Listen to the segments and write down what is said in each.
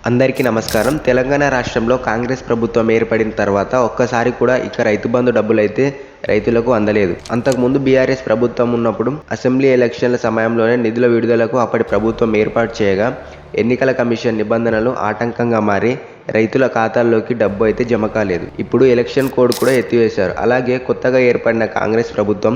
అందరికీ నమస్కారం. తెలంగాణ రాష్ట్రంలో కాంగ్రెస్ ప్రభుత్వం ఏర్పడిన తర్వాత ఒక్కసారి కూడా ఇక రైతు బంధు డబ్బులైతే రైతులకు అందలేదు. అంతకుముందు బీఆర్ఎస్ ప్రభుత్వం ఉన్నప్పుడు అసెంబ్లీ ఎలక్షన్ల సమయంలోనే నిధుల విడుదలకు అప్పటి ప్రభుత్వం ఏర్పాటు చేయగా ఎన్నికల కమిషన్ నిబంధనలు ఆటంకంగా మారి రైతుల ఖాతాల్లోకి డబ్బు అయితే జమ కాలేదు. ఇప్పుడు ఎలక్షన్ కోడ్ కూడా ఎత్తివేశారు. అలాగే కొత్తగా ఏర్పడిన కాంగ్రెస్ ప్రభుత్వం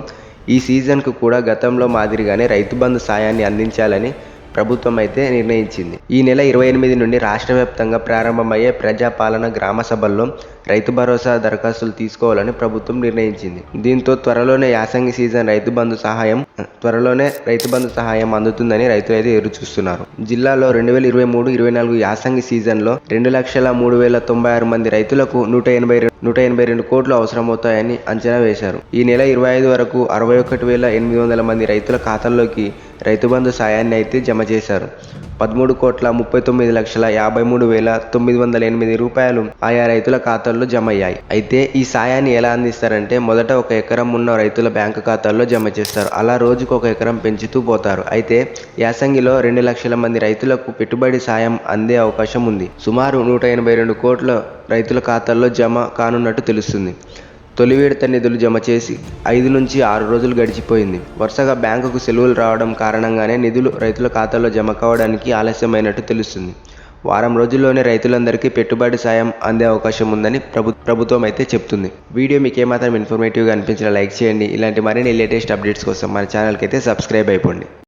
ఈ సీజన్కు కూడా గతంలో మాదిరిగానే రైతు బంధు సాయాన్ని అందించాలని ప్రభుత్వం అయితే నిర్ణయించింది. ఈ నెల 28 నుండి రాష్ట్ర వ్యాప్తంగా ప్రారంభమయ్యే ప్రజాపాలన గ్రామ సభల్లో రైతు భరోసా దరఖాస్తులు తీసుకోవాలని ప్రభుత్వం నిర్ణయించింది. దీంతో త్వరలోనే యాసంగి సీజన్ రైతు బంధు సహాయం అందుతుందని రైతులు అయితే ఎదురు చూస్తున్నారు. జిల్లాలో 2023-24 యాసంగి సీజన్లో 2,03,096 మంది రైతులకు 182 కోట్లు అవసరమవుతాయని అంచనా వేశారు. ఈ నెల 25 వరకు 61,800 మంది రైతుల ఖాతాల్లోకి రైతు బంధు సాయాన్ని అయితే జమ చేశారు. 13,39,53,908 రూపాయలు ఆయా రైతుల ఖాతాల్లో జమ అయ్యాయి. అయితే ఈ సాయాన్ని ఎలా అందిస్తారంటే మొదట 1 ఎకరం ఉన్న రైతుల బ్యాంకు ఖాతాల్లో జమ చేస్తారు. అలా రోజుకు 1 ఎకరం పెంచుతూ పోతారు. అయితే యాసంగిలో 2 లక్షల మంది రైతులకు పెట్టుబడి సాయం అందే అవకాశం ఉంది. సుమారు 182 కోట్ల రైతుల ఖాతాల్లో జమ కానున్నట్టు తెలుస్తుంది. తొలి విడత నిధులు జమ చేసి 5 నుంచి 6 రోజులు గడిచిపోయింది. వరుసగా బ్యాంకుకు సెలవులు రావడం కారణంగానే నిధులు రైతుల ఖాతాల్లో జమ కావడానికి ఆలస్యమైనట్టు తెలుస్తుంది. వారం రోజుల్లోనే రైతులందరికీ పెట్టుబడి సాయం అందే అవకాశం ఉందని ప్రభుత్వం అయితే చెప్తుంది. వీడియో మీకు ఏమాత్రం ఇన్ఫర్మేటివ్గా అనిపించినా లైక్ చేయండి. ఇలాంటి మరిన్ని లేటెస్ట్ అప్డేట్స్ కోసం మన ఛానల్కి అయితే సబ్స్క్రైబ్ అయిపోండి.